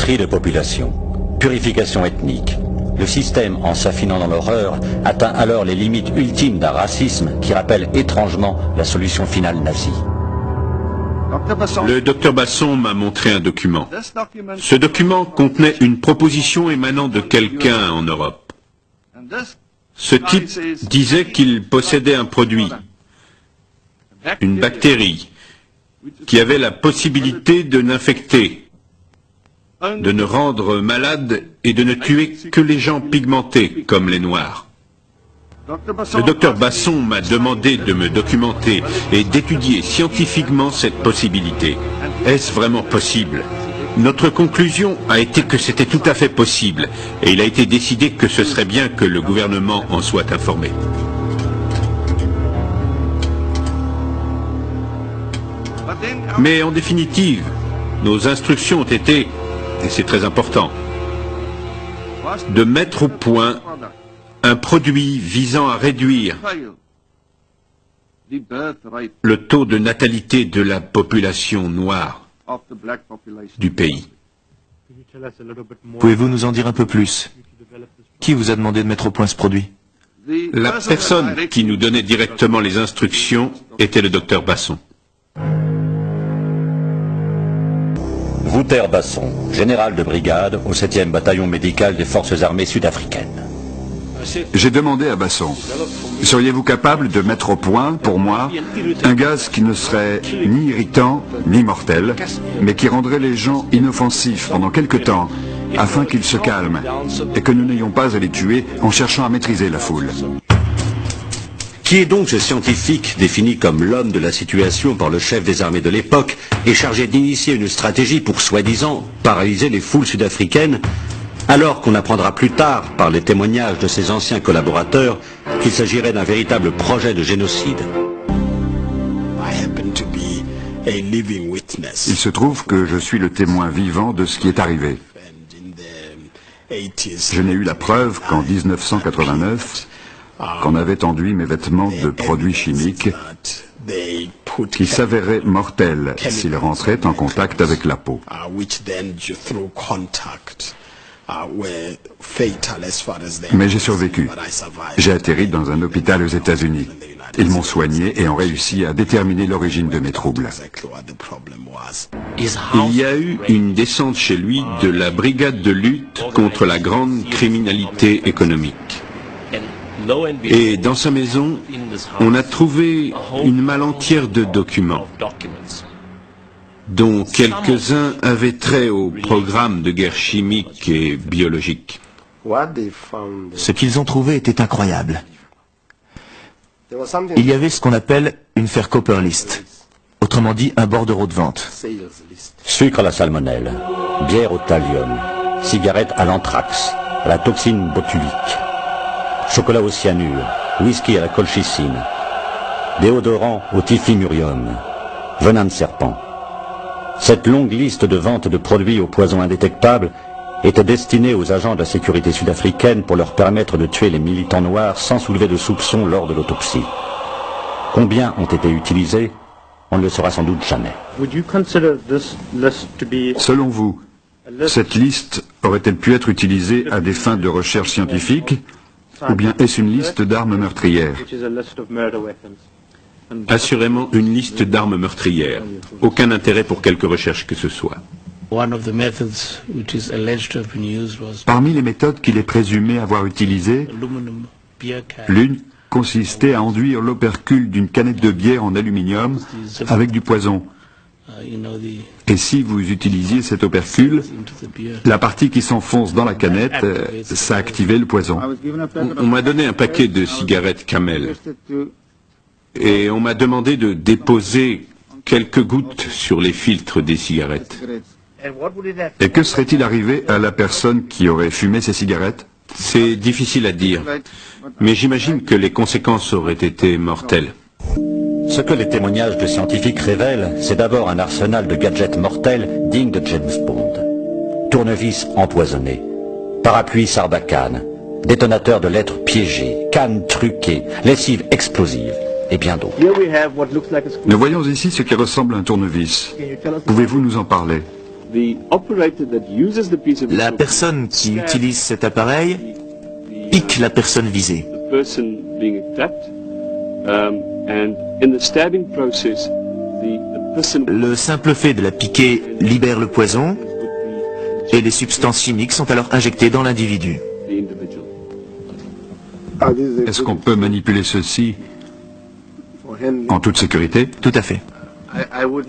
tri de population, purification ethnique. Le système, en s'affinant dans l'horreur, atteint alors les limites ultimes d'un racisme qui rappelle étrangement la solution finale nazie. Le docteur Basson m'a montré un document. Ce document contenait une proposition émanant de quelqu'un en Europe. Ce type disait qu'il possédait un produit, une bactérie, qui avait la possibilité de n'infecter, de ne rendre malade et de ne tuer que les gens pigmentés comme les Noirs. Le docteur Basson m'a demandé de me documenter et d'étudier scientifiquement cette possibilité. Est-ce vraiment possible? Notre conclusion a été que c'était tout à fait possible et il a été décidé que ce serait bien que le gouvernement en soit informé. Mais en définitive, nos instructions ont été, et c'est très important, de mettre au point un produit visant à réduire le taux de natalité de la population noire du pays. Pouvez-vous nous en dire un peu plus? Qui vous a demandé de mettre au point ce produit? La personne qui nous donnait directement les instructions était le docteur Basson. Wouter Basson, général de brigade au 7e bataillon médical des forces armées sud-africaines. J'ai demandé à Basson, seriez-vous capable de mettre au point, pour moi, un gaz qui ne serait ni irritant, ni mortel, mais qui rendrait les gens inoffensifs pendant quelque temps, afin qu'ils se calment, et que nous n'ayons pas à les tuer en cherchant à maîtriser la foule. Qui est donc ce scientifique défini comme l'homme de la situation par le chef des armées de l'époque et chargé d'initier une stratégie pour soi-disant paralyser les foules sud-africaines, alors qu'on apprendra plus tard, par les témoignages de ses anciens collaborateurs, qu'il s'agirait d'un véritable projet de génocide? Il se trouve que je suis le témoin vivant de ce qui est arrivé. Je n'ai eu la preuve qu'en 1989, qu'on avait enduit mes vêtements de produits chimiques qui s'avéraient mortels s'ils rentraient en contact avec la peau. Mais j'ai survécu. J'ai atterri dans un hôpital aux États-Unis. Ils m'ont soigné et ont réussi à déterminer l'origine de mes troubles. Il y a eu une descente chez lui de la brigade de lutte contre la grande criminalité économique. Et dans sa maison, on a trouvé une malle entière de documents, dont quelques-uns avaient trait au programme de guerre chimique et biologique. Ce qu'ils ont trouvé était incroyable. Il y avait ce qu'on appelle une Faircopper List, autrement dit un bordereau de vente. Sucre à la salmonelle, bière au thallium, cigarette à l'anthrax, à la toxine botulique, chocolat au cyanure, whisky à la colchicine, déodorant au typhimurium, venin de serpent. Cette longue liste de ventes de produits au poison indétectable était destinée aux agents de la sécurité sud-africaine pour leur permettre de tuer les militants noirs sans soulever de soupçons lors de l'autopsie. Combien ont été utilisés? On ne le saura sans doute jamais. Selon vous, cette liste aurait-elle pu être utilisée à des fins de recherche scientifique, ou bien est-ce une liste d'armes meurtrières? Assurément une liste d'armes meurtrières. Aucun intérêt pour quelque recherche que ce soit. Parmi les méthodes qu'il est présumé avoir utilisées, l'une consistait à enduire l'opercule d'une canette de bière en aluminium avec du poison. Et si vous utilisiez cet opercule, la partie qui s'enfonce dans la canette, ça activait le poison. On m'a donné un paquet de cigarettes Camel. Et on m'a demandé de déposer quelques gouttes sur les filtres des cigarettes. Et que serait-il arrivé à la personne qui aurait fumé ces cigarettes? C'est difficile à dire, mais j'imagine que les conséquences auraient été mortelles. Ce que les témoignages de scientifiques révèlent, c'est d'abord un arsenal de gadgets mortels digne de James Bond. Tournevis empoisonné, parapluie Sarbacane, détonateur de lettres piégées, cannes truquées, lessive explosive et bien d'autres. Nous voyons ici ce qui ressemble à un tournevis. Pouvez-vous nous en parler? La personne qui utilise cet appareil pique la personne visée. Le simple fait de la piquer libère le poison et les substances chimiques sont alors injectées dans l'individu. Est-ce qu'on peut manipuler ceci en toute sécurité? Tout à fait.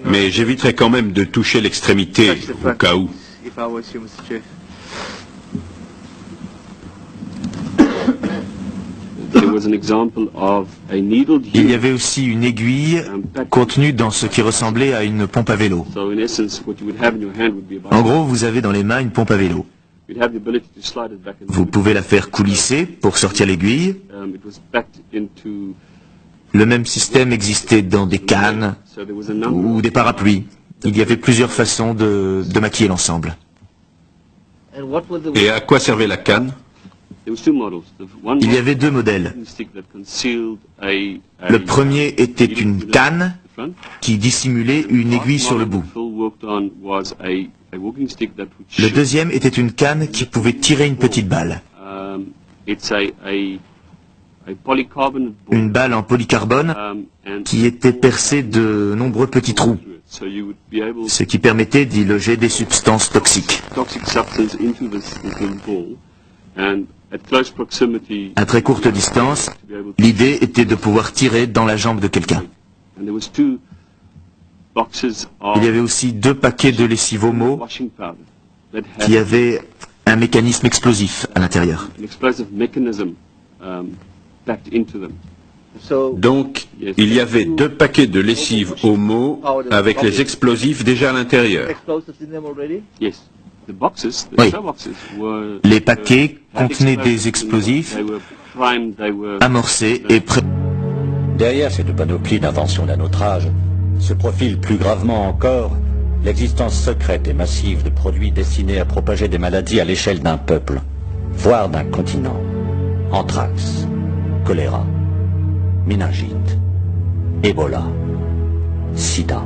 Mais j'éviterai quand même de toucher l'extrémité au cas où. Il y avait aussi une aiguille contenue dans ce qui ressemblait à une pompe à vélo. En gros, vous avez dans les mains une pompe à vélo. Vous pouvez la faire coulisser pour sortir l'aiguille. Le même système existait dans des cannes ou des parapluies. Il y avait plusieurs façons de maquiller l'ensemble. Et à quoi servait la canne? Il y avait deux modèles. Le premier était une canne qui dissimulait une aiguille sur le bout. Le deuxième était une canne qui pouvait tirer une petite balle. Une balle en polycarbone qui était percée de nombreux petits trous, ce qui permettait d'y loger des substances toxiques. À très courte distance, l'idée était de pouvoir tirer dans la jambe de quelqu'un. Il y avait aussi 2 paquets de lessive Omo qui avaient un mécanisme explosif à l'intérieur. Donc, il y avait 2 paquets de lessive Omo avec les explosifs déjà à l'intérieur. Oui. Les paquets contenaient des explosifs amorcés et prêts. Derrière cette panoplie d'inventions d'un autre âge, se profile plus gravement encore l'existence secrète et massive de produits destinés à propager des maladies à l'échelle d'un peuple, voire d'un continent. Anthrax, choléra, méningite, Ebola, sida.